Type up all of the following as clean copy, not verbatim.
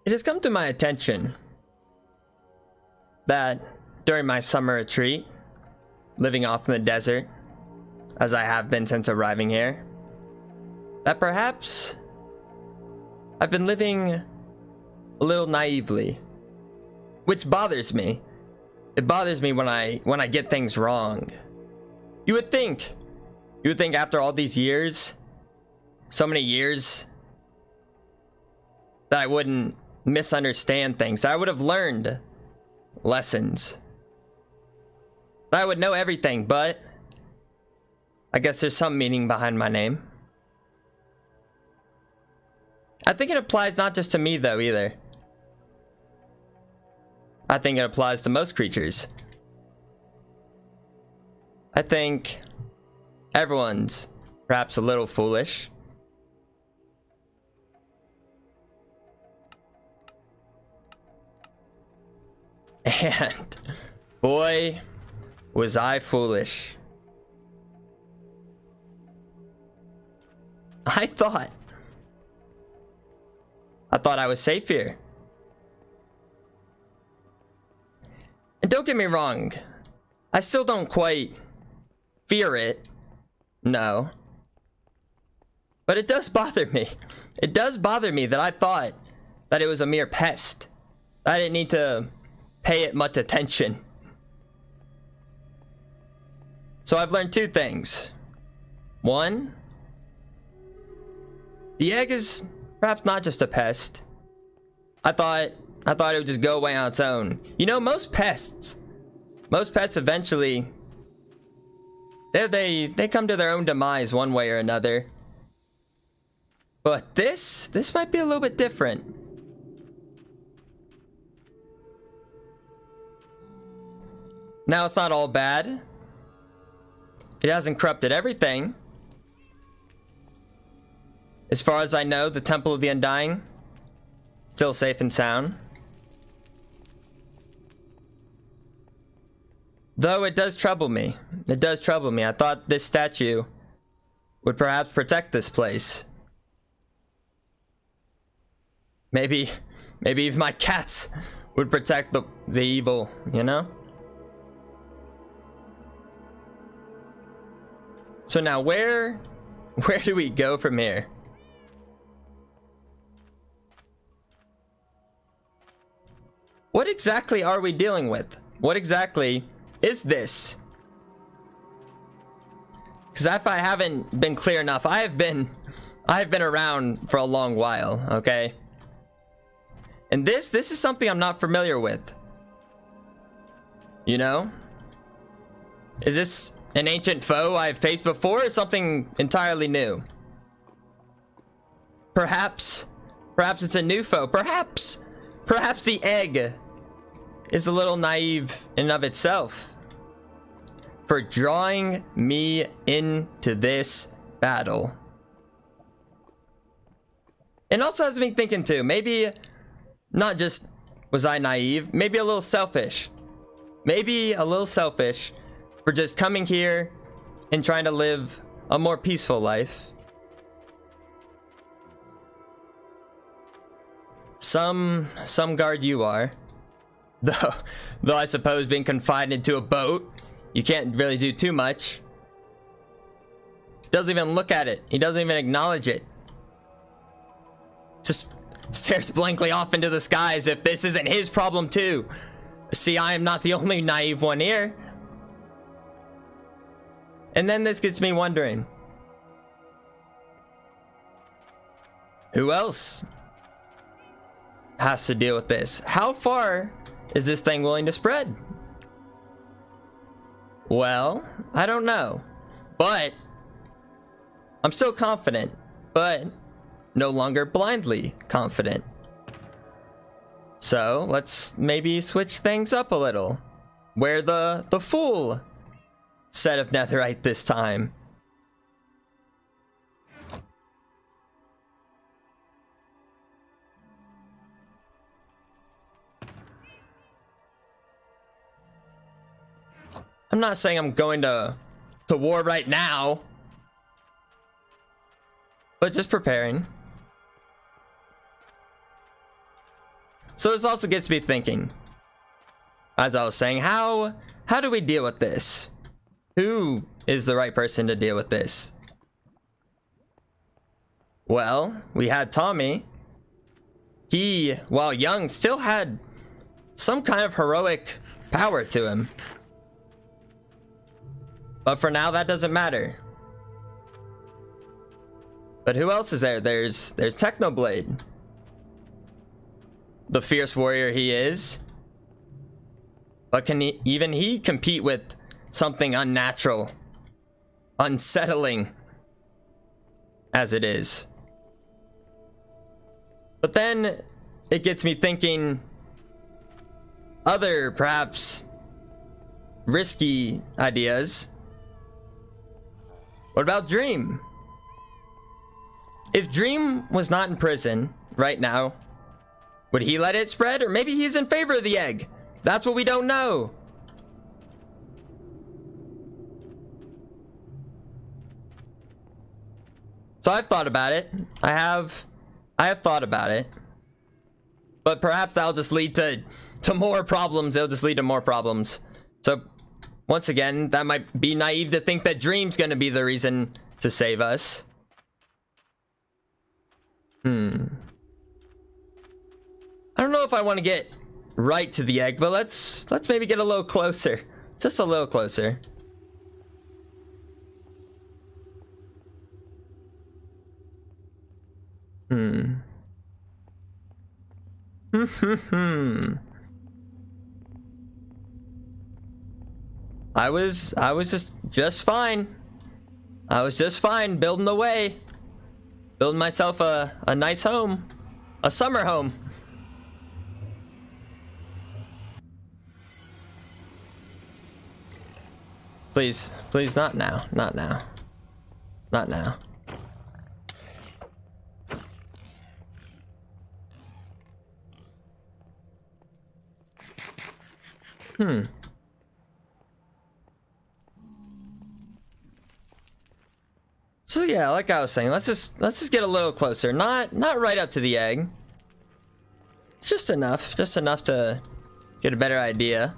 It has come to my attention that during my summer retreat, living off in the desert, as I have been since arriving here, that perhaps I've been living a little naively, which bothers me. It bothers me when I get things wrong. You would think after all these years, so many years, that I wouldn't misunderstand things. That I would have learned lessons. That I would know everything, but I guess there's some meaning behind my name. I think it applies not just to me though either. I think it applies to most creatures. I think everyone's perhaps a little foolish. And boy, was I foolish. I thought I was safe here. And don't get me wrong, I still don't quite fear it. No. But it does bother me. It does bother me that I thought that it was a mere pest. I didn't need to pay it much attention. So I've learned two things. One, the egg is perhaps not just a pest. I thought it would just go away on its own. You know, most pets eventually, they come to their own demise one way or another. But this might be a little bit different. Now, it's not all bad. It hasn't corrupted everything. As far as I know, the Temple of the Undying, still safe and sound. Though it does trouble me. It does trouble me. I thought this statue would perhaps protect this place. Maybe even my cats would protect the evil, you know? So now where do we go from here? What exactly are we dealing with? What exactly is this? Because if I haven't been clear enough, I have been around for a long while, okay? And this is something I'm not familiar with. You know? Is this an ancient foe I've faced before, or something entirely new? Perhaps it's a new foe. Perhaps the egg is a little naive in and of itself for drawing me into this battle. And also has me thinking too, maybe not just was I naive, maybe a little selfish. Maybe a little selfish for just coming here and trying to live a more peaceful life. Some guard you are. Though I suppose being confined into a boat, you can't really do too much. He doesn't even look at it. He doesn't even acknowledge it. Just stares blankly off into the sky as if this isn't his problem too. See, I am not the only naive one here. And then this gets me wondering, who else has to deal with this? How far is this thing willing to spread? Well, I don't know, but I'm still confident, but no longer blindly confident. So let's maybe switch things up a little. Wear the full set of netherite this time. I'm not saying I'm going to war right now, but just preparing. So this also gets me thinking. As I was saying, how do we deal with this? Who is the right person to deal with this? Well, we had Tommy. He, while young, still had some kind of heroic power to him. But for now, that doesn't matter. But who else is there? There's Technoblade. The fierce warrior he is. But can even he compete with something unnatural, unsettling as it is? But then it gets me thinking other, perhaps risky ideas. What about Dream? If Dream was not in prison right now, would he let it spread? Or maybe he's in favor of the egg. That's what we don't know. So I've thought about it. I have thought about it. But perhaps that'll just lead to more problems. It'll just lead to more problems. So once again, that might be naive to think that Dream's gonna be the reason to save us. I don't know if I want to get right to the egg, but let's maybe get a little closer. Just a little closer. I was just fine. I was just fine building away. Building myself a nice home. A summer home. Please, please, not now. Not now. Not now. So yeah, like I was saying, let's just get a little closer. Not right up to the egg. Just enough to get a better idea.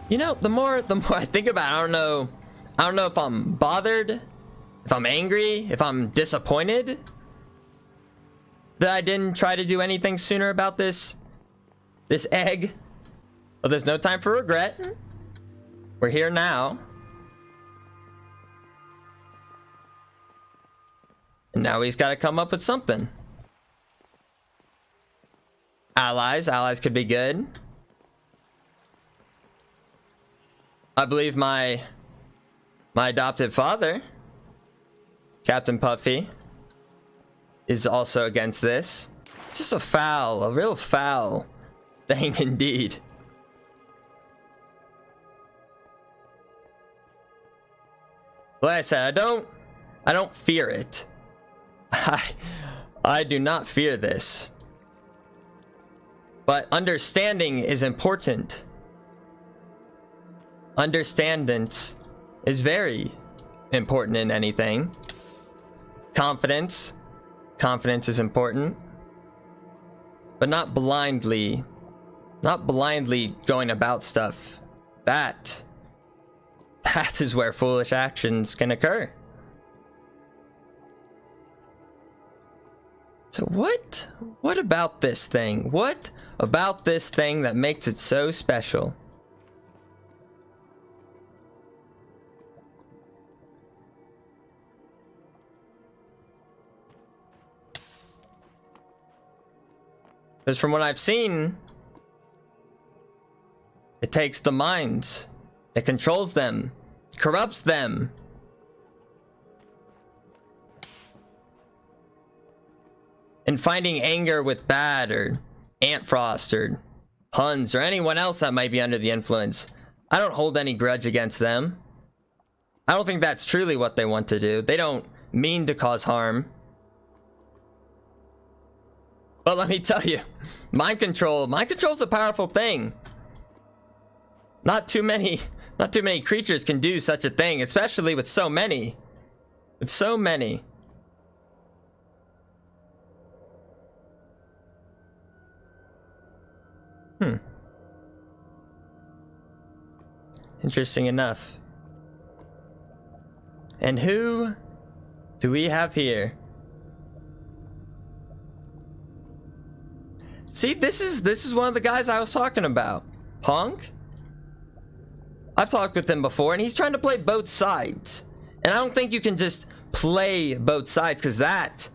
You know, the more I think about it, I don't know if I'm bothered, if I'm angry, if I'm disappointed that I didn't try to do anything sooner about this egg. But there's no time for regret. We're here now. And now he's got to come up with something. Allies could be good. I believe my adopted father, Captain Puffy, is also against this. It's just a real foul thing indeed. Like I said, I don't fear it. I do not fear this. But understanding is important. Understandance is very important in anything. Confidence is important. But not blindly going about stuff. That is where foolish actions can occur. So what about this thing? What about this thing that makes it so special? Because from what I've seen, it takes the minds, it controls them, corrupts them. And finding anger with Bad or Ant Frost or Huns or anyone else that might be under the influence, I don't hold any grudge against them. I don't think that's truly what they want to do. They don't mean to cause harm. But let me tell you, mind control's a powerful thing. Not too many creatures can do such a thing, especially with so many. With so many. Interesting enough. And who do we have here? See, this is one of the guys I was talking about. Honk? I've talked with him before, and he's trying to play both sides. And I don't think you can just play both sides, because that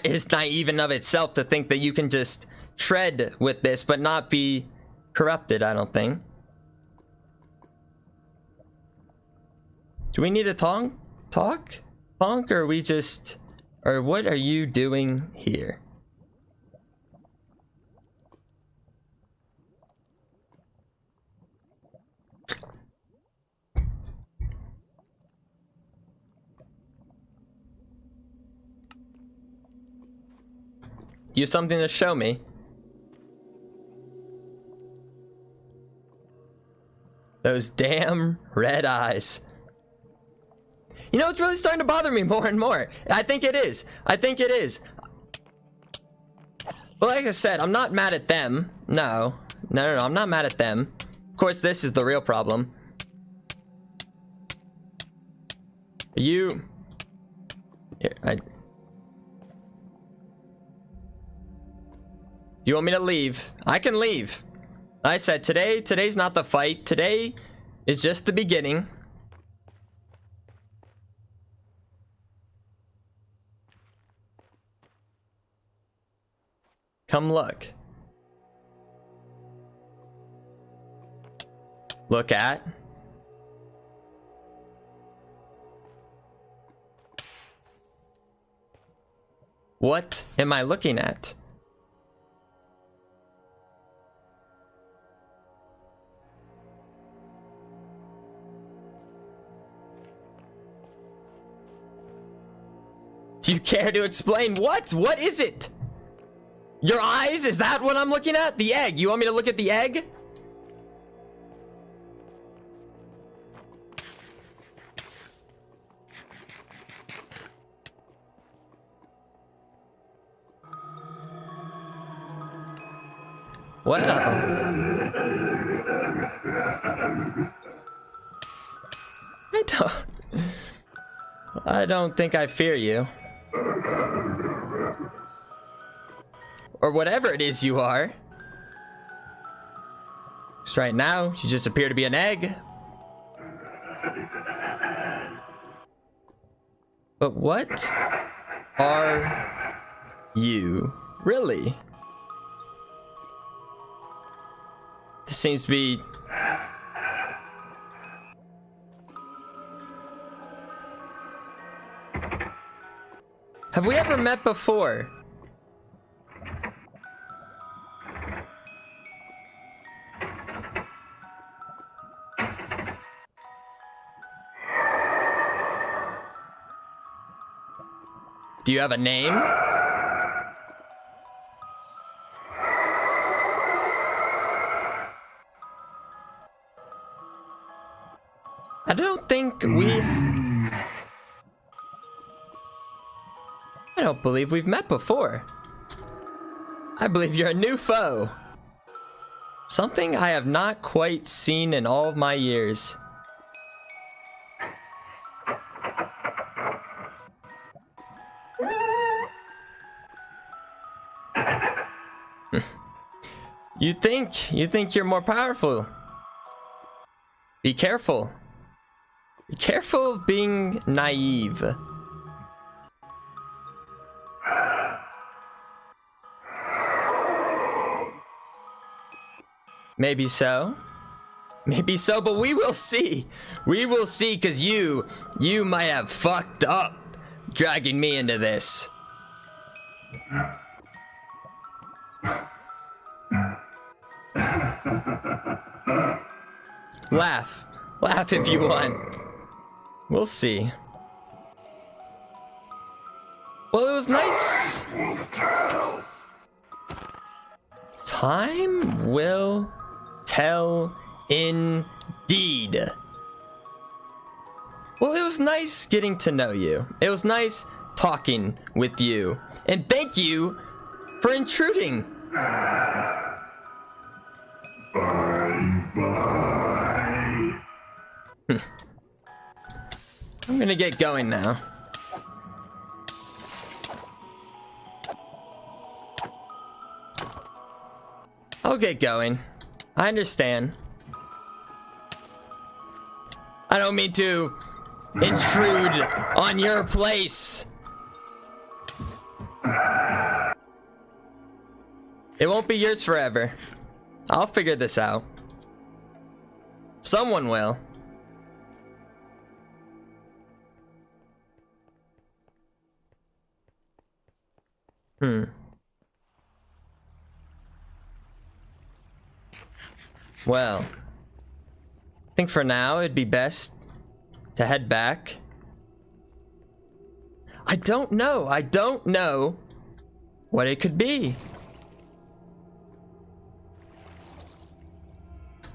is naive in of itself, to think that you can just tread with this but not be corrupted, I don't think. Do we need to talk? Honk, or we just... Or what are you doing here? You have something to show me? Those damn red eyes. You know, it's really starting to bother me more and more. I think it is. But like I said, I'm not mad at them. No, I'm not mad at them. Of course, this is the real problem. You... Here, you want me to leave? I can leave. I said today's not the fight. Today is just the beginning. Come look. Look at. What am I looking at? Do you care to explain what? What is it? Your eyes? Is that what I'm looking at? The egg. You want me to look at the egg? Well. I don't think I fear you. Or whatever it is you are. Because right now, you just appear to be an egg. But what are you really? This seems to be... Have we ever met before? Do you have a name? I don't think we... I don't believe we've met before. I believe you're a new foe. Something I have not quite seen in all of my years. You think you're more powerful. Be careful. Be careful of being naive. Maybe so. Maybe so, but we will see. We will see, because you might have fucked up dragging me into this. Laugh. Laugh if you want. We'll see. Well, it was nice. Time will tell indeed. Well, it was nice getting to know you. It was nice talking with you. And thank you for intruding. Bye. I'm gonna get going now. I'll get going. I understand. I don't mean to intrude on your place. It won't be yours forever. I'll figure this out. Someone will. Well, I think for now it'd be best to head back. I don't know what it could be.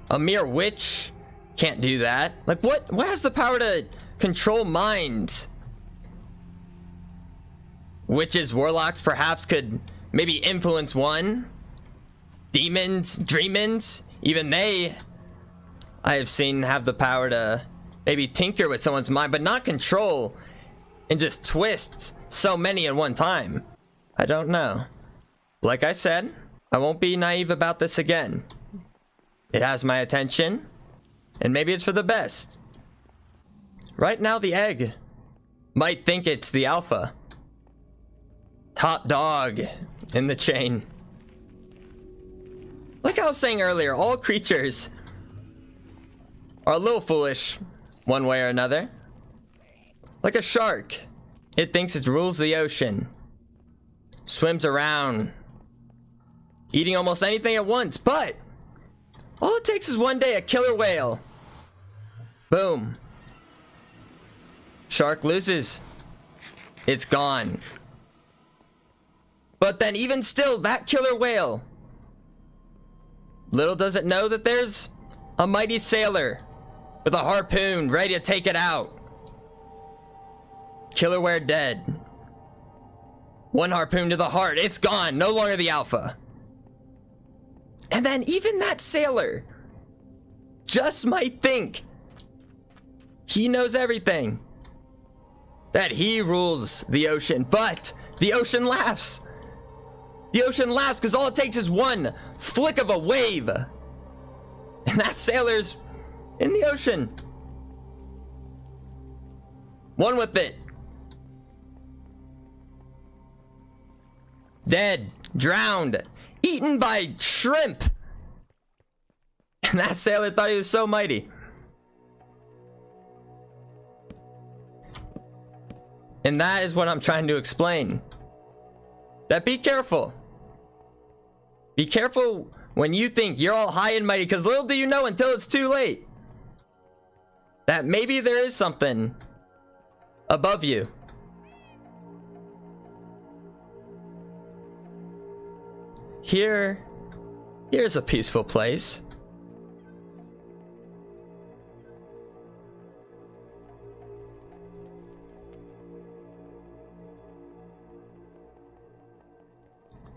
A mere witch can't do that. Like, what has the power to control minds? Witches, warlocks perhaps could maybe influence one. Demons, dreamins, even they, I have seen have the power to maybe tinker with someone's mind, but not control and just twist so many at one time. I don't know. Like I said, I won't be naive about this again. It has my attention, and maybe it's for the best. Right now, the egg might think it's the alpha. Top dog in the chain. Like I was saying earlier, all creatures are a little foolish one way or another. Like a shark, it thinks it rules the ocean. Swims around, eating almost anything at once, but all it takes is one day a killer whale. Boom. Shark loses. It's gone. But then even still, that killer whale, little does it know that there's a mighty sailor with a harpoon ready to take it out. Killer whale dead. One harpoon to the heart. It's gone. No longer the alpha. And then even that sailor just might think he knows everything. That he rules the ocean. But the ocean laughs. The ocean laughs because all it takes is one flick of a wave. And that sailor's in the ocean. One with it. Dead. Drowned. Eaten by shrimp. And that sailor thought he was so mighty. And that is what I'm trying to explain. That be careful. Be careful when you think you're all high and mighty, because little do you know until it's too late that maybe there is something above you. Here's a peaceful place.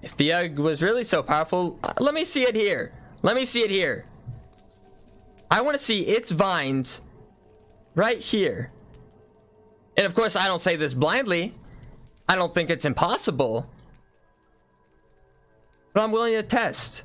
If the egg was really so powerful, let me see it here. Let me see it here. I want to see its vines right here. And of course, I don't say this blindly. I don't think it's impossible. But I'm willing to test.